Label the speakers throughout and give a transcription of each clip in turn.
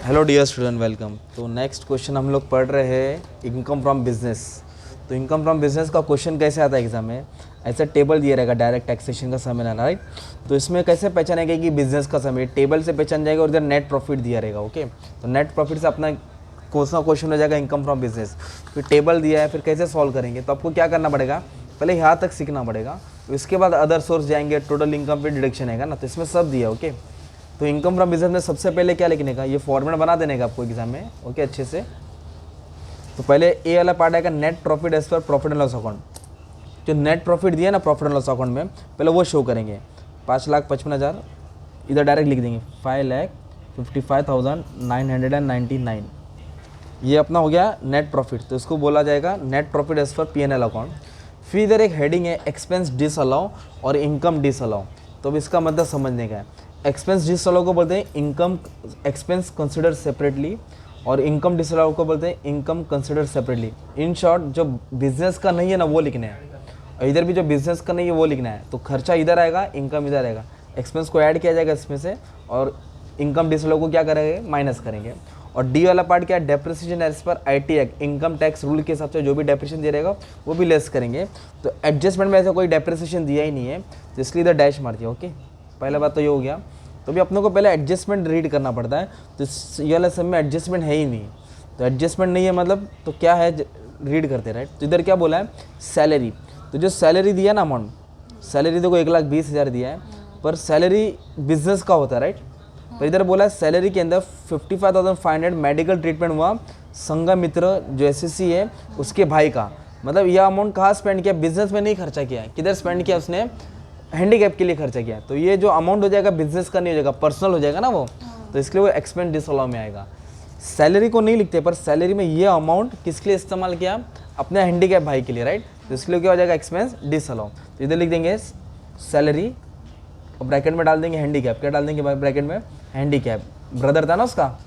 Speaker 1: Hello dear student, welcome. तो next question हम लोग पढ़ रहे हैं इनकम फ्रॉम बिजनेस। तो इनकम फ्रॉम बिजनेस का क्वेश्चन कैसे आता है एग्जाम में, ऐसा टेबल दिया रहेगा डायरेक्ट टैक्सेशन का समय लाना, राइट। तो इसमें कैसे पहचानेगा कि बिजनेस का समय, टेबल से पहचान जाएगा और इधर नेट प्रॉफिट दिया रहेगा। ओके, तो नेट प्रॉफिट से अपना कौन सा क्वेश्चन हो जाएगा इनकम फ्रॉम बिजनेस। फिर टेबल दिया है, फिर कैसे सॉल्व करेंगे। तो आपको क्या करना पड़ेगा, पहले यहाँ तक सीखना पड़ेगा, इसके बाद अदर सोर्स जाएंगे, टोटल इनकम पे डिडक्शन है ना। तो इसमें सब दिया, ओके। तो इनकम फ्रॉम बिजनेस में सबसे पहले क्या लिखने का, ये फॉर्मेट बना देने का आपको एग्जाम में, ओके, अच्छे से। तो पहले ए वाला पार्ट आएगा net profit as per profit and loss account. जो नेट प्रॉफिट दिया ना प्रॉफिट एंड लॉस अकाउंट में, पहले वो शो करेंगे। 5,55,000 इधर डायरेक्ट लिख देंगे, 5,55,999। ये अपना हो गया नेट प्रॉफिट। तो इसको बोला जाएगा नेट प्रॉफिट एज पर P&L अकाउंट। फिर इधर एक हेडिंग है एक्सपेंस डिसअलाउ और इनकम डिसअलाउ। तो अब इसका मतलब समझने का है। एक्सपेंस डिसअलाउ को बोलते हैं इनकम एक्सपेंस कंसिडर सेपरेटली, और इनकम डिसअलाउ को बोलते हैं income consider separately. In short, जो बिजनेस का नहीं है ना वो लिखना है, और इधर भी जो बिजनेस का नहीं है वो लिखना है। तो खर्चा इधर आएगा, इनकम इधर आएगा, एक्सपेंस को ऐड किया जाएगा इसमें से, और इनकम डिसअलाउ को क्या करेंगे, माइनस करेंगे। और डी वाला पार्ट क्या है, depreciation as per IT act, income tax rule के हिसाब से जो भी डेप्रिसिएशन दिया रहेगा वो भी लेस करेंगे। तो एडजस्टमेंट में ऐसा कोई डेप्रिसिएशन दिया ही नहीं है, तो इसलिए इधर डैश मार दिया। ओके, पहला बात तो ये हो गया। तो भी अपने को पहले एडजस्टमेंट रीड करना पड़ता है। तो ये वाला सब में एडजस्टमेंट है ही नहीं। तो एडजस्टमेंट नहीं है मतलब तो क्या है, रीड करते, राइट। तो इधर क्या बोला है, सैलरी। तो जो सैलरी दिया ना अमाउंट, सैलरी देखो 1,20,000 दिया है, पर सैलरी बिजनेस का होता है, राइट। पर इधर बोला है सैलरी के अंदर 55,500 मेडिकल ट्रीटमेंट हुआ संघमित्र जो SSC है उसके भाई का। मतलब यह अमाउंट कहाँ स्पेंड किया, बिजनेस में नहीं खर्चा किया है, किधर स्पेंड किया उसने, हैंडीकैप के लिए खर्चा किया। तो ये जो अमाउंट हो जाएगा बिजनेस का नहीं हो जाएगा, पर्सनल हो जाएगा ना वो। तो इसके लिए वो एक्सपेंस डिसअलाउ में आएगा। सैलरी को नहीं लिखते, पर सैलरी में ये अमाउंट किसके लिए इस्तेमाल किया, अपने हैंडीकैप भाई के लिए, राइट। तो इसके लिए क्या हो जाएगा, एक्सपेंस डिसअलाउ। तो इधर लिख देंगे सैलरी और ब्रैकेट में डाल देंगे हैंडीकैप। क्या डाल देंगे ब्रैकेट में, हैंडीकैप, ब्रदर था ना उसका,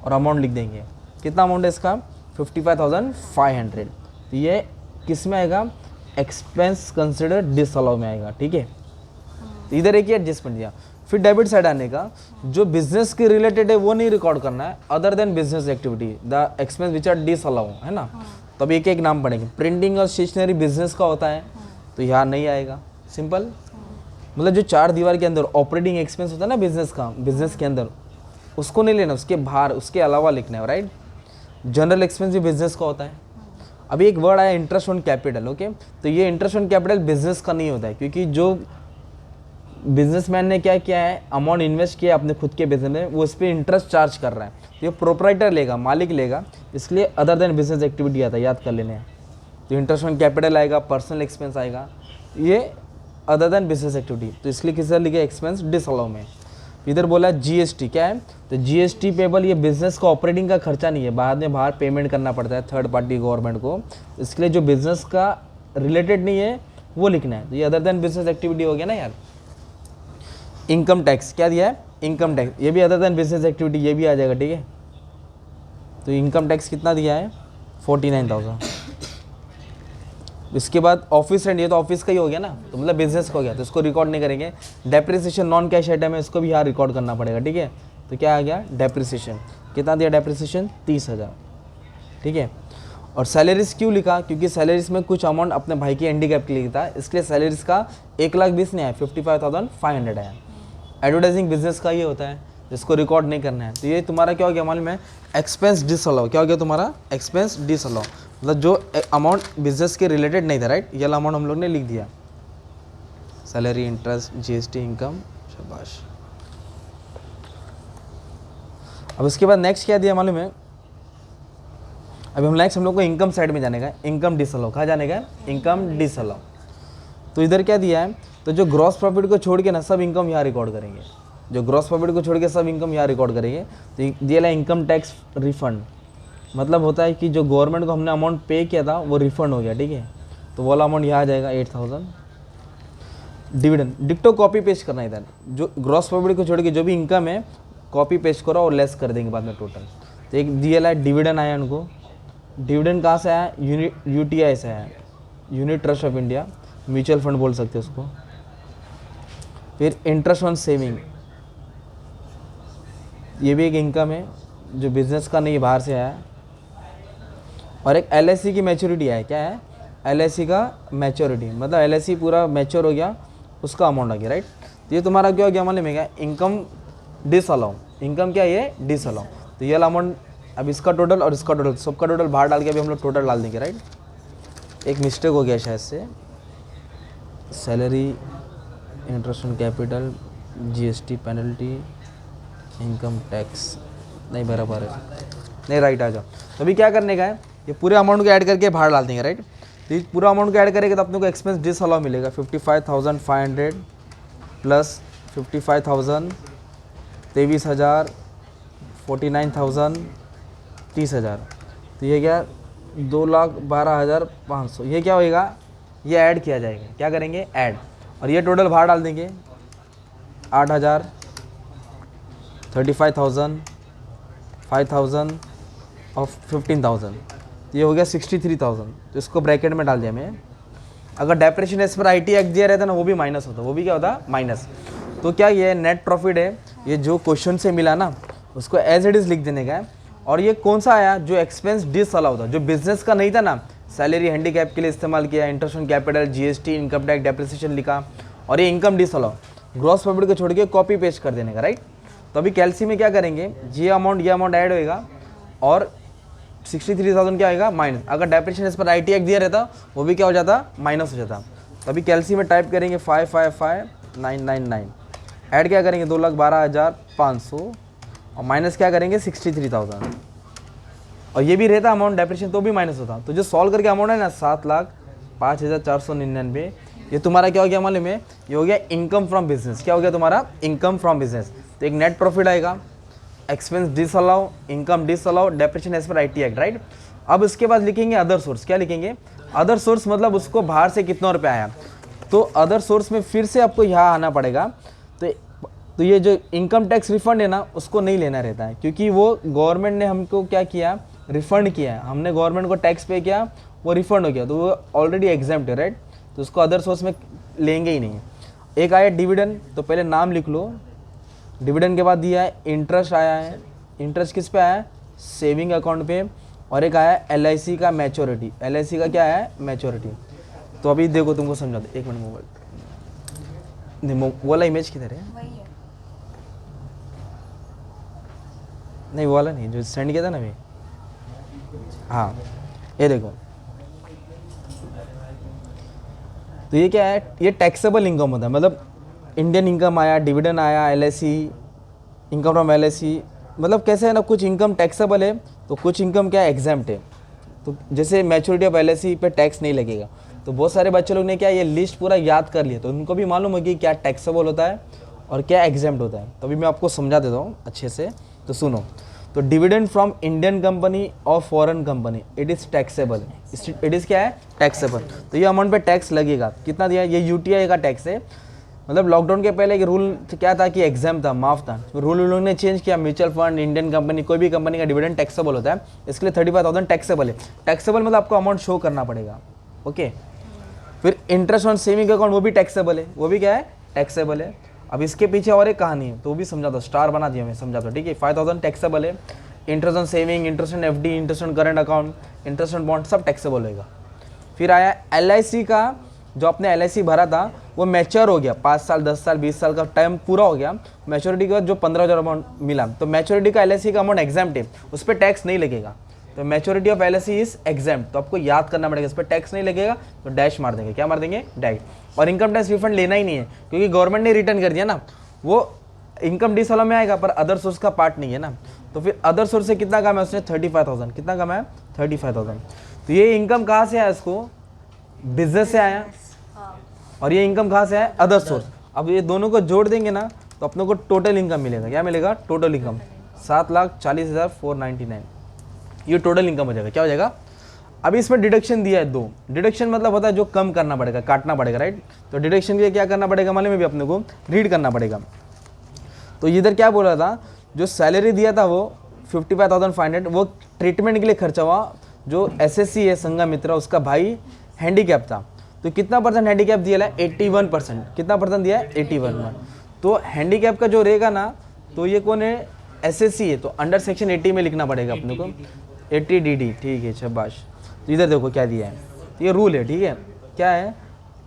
Speaker 1: और अमाउंट लिख देंगे। कितना अमाउंट है इसका, 55,500। तो ये किस में आएगा, एक्सपेंस कंसिडर डिसअलाउ में आएगा, ठीक है। तो इधर एक ही एडजस्टमेंट दिया। फिर डेबिट साइड आने का, जो बिजनेस के रिलेटेड है वो नहीं रिकॉर्ड करना है, other than business activity the expense which are disallow, है ना। तो अब एक एक नाम पड़ेंगे। प्रिंटिंग और स्टेशनरी बिजनेस का होता है, तो यहाँ नहीं आएगा, सिंपल। मतलब जो 4 दीवार के अंदर ऑपरेटिंग एक्सपेंस होता है ना बिजनेस का, बिजनेस के अंदर, उसको नहीं लेना, उसके बाहर उसके अलावा लिखना है, राइट। जनरल एक्सपेंस भी बिजनेस का होता है। अभी एक वर्ड आया इंटरेस्ट ऑन कैपिटल, ओके। तो ये इंटरेस्ट ऑन कैपिटल बिजनेस का नहीं होता है, क्योंकि जो बिजनेसमैन ने क्या किया है, अमाउंट इन्वेस्ट किया अपने खुद के बिजनेस में, वो इस पर इंटरेस्ट चार्ज कर रहा है। तो ये प्रोपराइटर लेगा, मालिक लेगा, इसलिए अदर देन बिजनेस एक्टिविटी आता है, याद कर लेने हैं। तो इंटरेस्ट ऑन कैपिटल आएगा, पर्सनल एक्सपेंस आएगा, ये अदर देन बिजनेस एक्टिविटी। तो इसलिए किससे लिखे, एक्सपेंस डिसअलाउ में। इधर बोला GST क्या है, तो GST पेबल, ये बिजनेस का ऑपरेटिंग का खर्चा नहीं है, बाद में बाहर पेमेंट करना पड़ता है थर्ड पार्टी गवर्नमेंट को। इसलिए जो बिजनेस का रिलेटेड नहीं है वो लिखना है। तो ये अदर देन बिजनेस एक्टिविटी हो गया ना यार। इनकम टैक्स क्या दिया है, इनकम टैक्स, ये भी अदर देन बिजनेस एक्टिविटी, ये भी आ जाएगा, ठीक है। तो इनकम टैक्स कितना दिया है, 49,000। इसके बाद ऑफिस रेंट, ये तो ऑफिस का ही हो गया ना, तो मतलब बिजनेस का हो गया, तो इसको रिकॉर्ड नहीं करेंगे। डेप्रिसिएशन नॉन कैश आइटम है, इसको भी यहाँ रिकॉर्ड करना पड़ेगा, ठीक है। तो क्या आ गया, डेप्रिसिएशन कितना दिया, डेप्रिसिएशन 30,000, ठीक है। और सैलरीज क्यों लिखा, क्योंकि सैलरीज में कुछ अमाउंट अपने भाई की हैंडीकैप के लिए था, इसलिए सैलरीज का 1,20,000 नहीं आया, 55,500 आया। एडवर्टाइजिंग बिजनेस का ये होता है, जिसको रिकॉर्ड नहीं करना है। तो ये तुम्हारा क्या हो गया मालूम है, एक्सपेंस डिसअलाउ। क्या हो गया तुम्हारा, एक्सपेंस डिसअलाउ, मतलब जो अमाउंट बिजनेस के रिलेटेड नहीं था, राइट। ये अमाउंट हम लोग ने लिख दिया, सैलरी, इंटरेस्ट, GST, इनकम, शाबाश। अब इसके बाद नेक्स्ट क्या दिया मालूम है, अभी हम लोग को इनकम साइड में जाने का, इनकम डिसअलाउ। कहाँ जाने का, इनकम डिसअलाउ। तो इधर क्या दिया है, तो जो ग्रॉस प्रॉफिट को छोड़ के ना सब इनकम यहाँ रिकॉर्ड करेंगे, जो ग्रॉस प्रॉफिट को छोड़ के सब इनकम यहाँ रिकॉर्ड करेंगे। तो दिया है इनकम टैक्स रिफंड, मतलब होता है कि जो गवर्नमेंट को हमने अमाउंट पे किया था वो रिफंड हो गया, ठीक है। तो वो वाला अमाउंट यहाँ आ जाएगा 8,000। डिविडेंड, डिक्टो कॉपी पेस्ट करना है इधर, जो ग्रॉस प्रॉफिट को छोड़ के जो भी इनकम है कॉपी पेस्ट करो और लेस कर देंगे बाद में टोटल। तो एक दिया है डिविडेंड आया उनको, डिविडेंड कहाँ से आया, UTI से आया, unit trust of India, mutual fund बोल सकते हैं उसको। फिर इंटरेस्ट ऑन सेविंग, ये भी एक इनकम है जो बिजनेस का नहीं, बाहर से आया। और एक एलआईसी की मैच्योरिटी है, क्या है एलआईसी का मैच्योरिटी, मतलब एलआईसी पूरा मैच्योर हो गया, उसका अमाउंट आ गया, राइट। तो ये तुम्हारा क्या हो गया मालूम है क्या, इनकम डिसअलाउ, इनकम क्या ये डिसअलाउ। तो ये अमाउंट, अब इसका टोटल और इसका टोटल, सबका टोटल बाहर डाल के अभी हम लोग टोटल डाल देंगे, राइट। एक मिस्टेक हो गया शायद से, salary, interest on capital, GST, penalty, income tax नहीं बराबर है, नहीं राइट आ जाओ। तो अभी क्या करने का है, ये पूरे अमाउंट को ऐड करके बाहर डाल देंगे, राइट। तो ये पूरा अमाउंट को ऐड करेंगे तो अपने को एक्सपेंस डिसअलाउ मिलेगा 55,500 प्लस 55,000, 23,000, 49,000, 30,000। तो ये क्या 2,12,500, ये क्या होएगा, ये ऐड किया जाएगा, क्या करेंगे ऐड, और ये टोटल बाहर डाल देंगे 8,000, 35,000, 5,000 और 15,000। ये हो गया 63,000। तो इसको ब्रैकेट में डाल दिया मैं। अगर depression as per IT act दिया रहता ना, वो भी माइनस होता, वो भी क्या होता माइनस। तो क्या ये नेट प्रॉफिट है, ये जो क्वेश्चन से मिला ना उसको एज इट इज़ लिख देने का है। और ये कौन सा आया, जो एक्सपेंस डिसअलाउ था, जो बिजनेस का नहीं था ना, सैलरी हैंडीकैप के लिए इस्तेमाल किया, interest on capital, GST, income tax, depreciation लिखा, और ये इनकम डिसअलाउ, ग्रॉस प्रॉफिट को छोड़ के कॉपी पेस्ट कर देने का, राइट। तो अभी कैलसी में क्या करेंगे, ये अमाउंट ऐड होएगा और 63,000 क्या आएगा माइनस। अगर डेप्रिसिएशन इस पर आईटी एक्ट दिया रहता वो भी क्या हो जाता माइनस हो जाता। तो अभी कैलसी में टाइप करेंगे 555,999, ऐड क्या करेंगे 2,12,500 और माइनस क्या करेंगे 63,000, और ये भी रहता अमाउंट डेप्रिसिएशन तो भी माइनस होता। तो जो सॉल्व करके अमाउंट है ना 7,05,499, ये तुम्हारा क्या हो गया मालूम है, ये हो गया इनकम फ्रॉम बिजनेस। क्या हो गया तुम्हारा इनकम फ्रॉम बिजनेस। तो एक नेट प्रॉफिट आएगा, expense disallow, income disallow, depreciation as per IT act, right. अब इसके बाद लिखेंगे अदर सोर्स। क्या लिखेंगे अदर सोर्स, मतलब उसको बाहर से कितना रुपया आया। तो अदर सोर्स में फिर से आपको यहाँ आना पड़ेगा। तो ये जो इनकम टैक्स रिफंड है ना उसको नहीं लेना रहता है, क्योंकि वो गवर्नमेंट ने हमको क्या किया रिफंड किया है, हमने गवर्नमेंट को टैक्स पे किया, वो रिफंड हो गया, तो वो ऑलरेडी एग्जेम्प्ट है, राइट। तो उसको अदर सोर्स में लेंगे ही नहीं। एक आया डिविडेंड, तो पहले नाम लिख लो, डिविडेंड के बाद दिया है इंटरेस्ट आया है, इंटरेस्ट किस पे आया है सेविंग अकाउंट पे, और एक आया एलआईसी का मैच्योरिटी, एलआईसी का क्या है मैच्योरिटी। तो अभी देखो तुमको समझा दो, एक मिनट मोबाइल वो वाला इमेज किधर है, नहीं वो वाला नहीं जो सेंड किया था ना अभी, हाँ ये देखो। तो ये क्या है, ये टैक्सेबल इनकम होता है, मतलब इंडियन इनकम आया, डिविडेंड आया, एलआईसी, इनकम फ्रॉम एलआईसी, मतलब कैसे है ना, कुछ इनकम टैक्सेबल है तो कुछ इनकम क्या एग्जाम्प्ट है। तो जैसे मैच्योरिटी ऑफ एलआईसी पे टैक्स नहीं लगेगा। तो बहुत सारे बच्चे लोग ने क्या ये लिस्ट पूरा याद कर लिया, तो उनको भी मालूम होगी क्या टैक्सेबल होता है और क्या एग्जाम्प्ट होता है। तो अभी मैं आपको समझा देता हूँ अच्छे से, तो सुनो। तो डिविडेंड फ्रॉम इंडियन कंपनी और foreign company it is taxable, it is क्या है टैक्सेबल। तो ये अमाउंट पे टैक्स लगेगा, कितना दिया, ये यूटीआई का टैक्स है। मतलब लॉकडाउन के पहले एक रूल क्या था कि एग्जाम था, माफ था, रूल लोगों ने चेंज किया, म्यूचुअल फंड, इंडियन कंपनी, कोई भी कंपनी का डिविडेंड टैक्सेबल होता है, इसके लिए 35,000 टैक्सेबल है। टैक्सेबल मतलब आपको अमाउंट शो करना पड़ेगा, ओके। फिर इंटरेस्ट ऑन सेविंग अकाउंट वो भी टैक्सेबल है, वो भी क्या है टैक्सेबल है। अब इसके पीछे और एक कहानी है, तो वो भी समझा दो, स्टार बना दिया मैं, समझा दो, ठीक है। 5,000 टैक्सेबल है, interest on saving, interest on FD, interest on current account, interest on bond, सब टैक्सेबल होगा। फिर आया एलआईसी का, जो आपने एलआईसी भरा था वो मैच्योर हो गया, 5 साल 10 साल 20 साल का टाइम पूरा हो गया, मैच्योरिटी के बाद जो 15,000 अमाउंट मिला, तो मैच्योरिटी का एलआईसी का अमाउंट एग्जाम्प्ट है, उस पर टैक्स नहीं लगेगा। तो maturity of LIC is exempt, तो आपको याद करना पड़ेगा, इस पर टैक्स नहीं लगेगा, तो डैश मार देंगे, क्या मार देंगे डैश। और इनकम टैक्स रिफंड लेना ही नहीं है, क्योंकि गवर्नमेंट ने रिटर्न कर दिया ना, वो इनकम डिसअलाउ में आएगा पर अदर सोर्स का पार्ट नहीं है ना। तो फिर अदर सोर्स से कितना कम है उसने 35,000, कितना कम है 35,000। तो ये इनकम कहाँ से आया, इसको बिजनेस से आया, और ये इनकम कहाँ से आया अदर सोर्स। अब ये दोनों को जोड़ देंगे ना तो अपने को टोटल इनकम मिलेगा, क्या मिलेगा टोटल इनकम 7,40,499, ये टोटल इनकम हो जाएगा। क्या हो जाएगा, अभी इसमें डिडक्शन दिया है 2, डिडक्शन मतलब होता है जो कम करना पड़ेगा, काटना पड़ेगा, राइट। तो डिडक्शन के लिए क्या करना पड़ेगा मालूम है भी अपने को, रीड करना पड़ेगा। तो इधर क्या बोल रहा था, जो सैलरी दिया था वो 55,500, वो ट्रीटमेंट के लिए खर्चा हुआ। जो एसएससी है संघमित्रा, उसका भाई हैंडीकैप था, तो कितना परसेंट हैंडीकैप दिया है 81%, कितना परसेंट दिया है 81। तो हैंडीकैप का जो रहेगा ना, तो ये कौन है एसएससी है तो अंडर सेक्शन 80 में लिखना पड़ेगा अपने को, 80 DD, ठीक है शाबाश। तो इधर देखो क्या दिया है, ये रूल है, ठीक है। क्या है,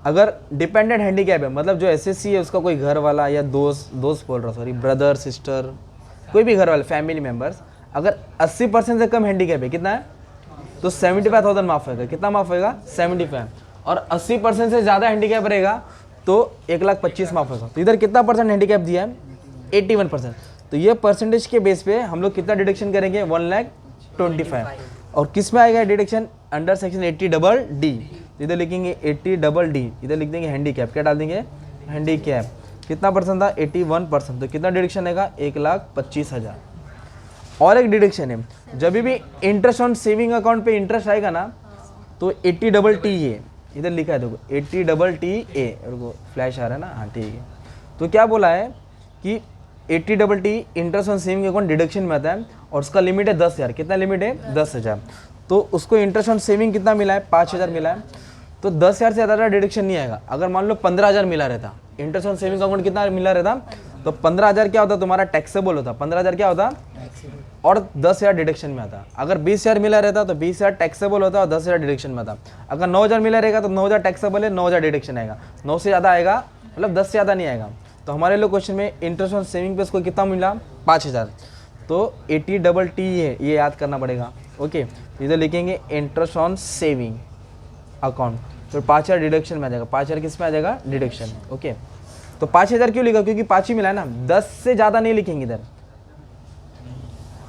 Speaker 1: अगर डिपेंडेंट हैंडीकैप है, मतलब जो एसएससी है उसका कोई घर वाला या दोस्त बोल रहा हूँ सॉरी, ब्रदर सिस्टर, कोई भी घर वाले फैमिली मेम्बर्स, अगर 80% से कम हैंडीकैप है, कितना है, तो 75,000 माफ होगा। कितना माफ होगा, 75। और 80% से ज़्यादा हैंडीकैप रहेगा तो 1,25,000 माफ होगा। तो इधर कितना परसेंट हैंडीकैप दिया है, 81%। तो ये परसेंटेज के बेस पे हम लोग कितना डिडक्शन करेंगे, 1,25,000। और किस में आएगा डिडक्शन, अंडर सेक्शन 80DD। इधर लिखेंगे 80DD, इधर लिख देंगे हैंडीकैप, क्या डाल देंगे, हैंडीकैप। कितना परसेंट था, 81%। तो कितना डिडक्शन आएगा, 1,25,000। और एक डिडक्शन है, जब भी इंटरेस्ट ऑन सेविंग अकाउंट पे इंटरेस्ट आएगा ना, तो 80TTA, इधर लिखा है देखो 80TTA, फ्लैश आ रहा है ना, हाँ ठीक है। तो क्या बोला है कि 80TT interest on saving account deduction में आता है और उसका लिमिट है 10,000। कितना लिमिट है, 10,000। तो उसको इंटरेस्ट ऑन सेविंग कितना मिला है, 5,000 मिला है, तो 10,000 से ज़्यादा डिडक्शन नहीं आएगा। अगर मान लो 15,000 मिला रहता, इंटरेस्ट ऑन सेविंग अकाउंट कितना मिला रहता, तो 15,000 क्या होता, तुम्हारा टैक्सेबल होता, 15,000 क्या होता, और 10,000 डिडक्शन में आता। अगर 20,000 मिला रहता तो 20,000 टैक्सेबल होता और 10,000 डिडक्शन में आता। अगर 9,000 मिला रहेगा तो 9,000 टैक्सेबल है, 9,000 डिडक्शन आएगा। 9 से ज़्यादा आएगा, मतलब 10 से ज़्यादा नहीं आएगा। तो हमारे लोग क्वेश्चन में इंटरेस्ट ऑन सेविंग पे उसको कितना मिला, 5,000। तो 80TT है, ये याद करना पड़ेगा। ओके, इधर लिखेंगे इंटरेस्ट ऑन सेविंग अकाउंट, तो 5,000 डिडक्शन में आ जाएगा। 5,000 किस में आ जाएगा, डिडक्शन। ओके, तो 5,000 क्यों लिखा, क्योंकि 5 ही मिला है ना, 10 से ज़्यादा नहीं लिखेंगे इधर।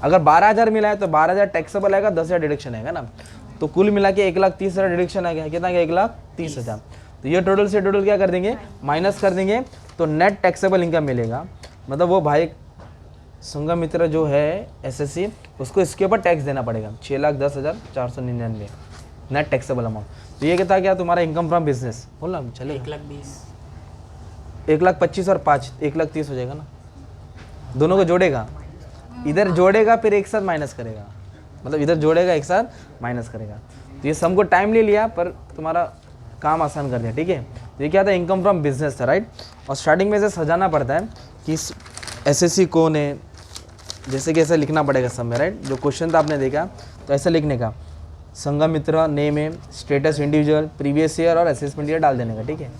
Speaker 1: अगर 12,000 मिला है तो 12,000 टैक्सेबल आएगा, 10,000 डिडक्शन आएगा ना। तो कुल मिला के 1,30,000 डिडक्शन आ गया। कितना गया, 1,30,000। तो ये टोटल से टोटल क्या कर देंगे, माइनस कर देंगे, तो नेट टैक्सेबल इनकम मिलेगा। मतलब वो भाई संगम मित्र जो है एसएससी, उसको इसके ऊपर टैक्स देना पड़ेगा, 6,10,499 नेट टैक्सेबल अमाउंट। तो ये कितना क्या, तुम्हारा इनकम फ्रॉम बिजनेस बोला चले, 1,20,000 और 5, 1,30,000 हो जाएगा ना। दोनों को जोड़ेगा, इधर जोड़ेगा फिर एक साथ माइनस करेगा, मतलब इधर जोड़ेगा एक साथ माइनस करेगा। तो ये सम को टाइम ले लिया पर तुम्हारा काम आसान कर दिया, ठीक है। तो ये क्या था, इनकम फ्रॉम बिजनेस था, राइट। और स्टार्टिंग में से सजाना पड़ता है कि एसएससी कौन है, जैसे कि ऐसा लिखना पड़ेगा सब में, राइट। जो क्वेश्चन था आपने देखा तो ऐसा लिखने का, संगम मित्र नेम है, स्टेटस इंडिविजुअल, प्रीवियस ईयर और असेसमेंट ईयर डाल देने का, ठीक है।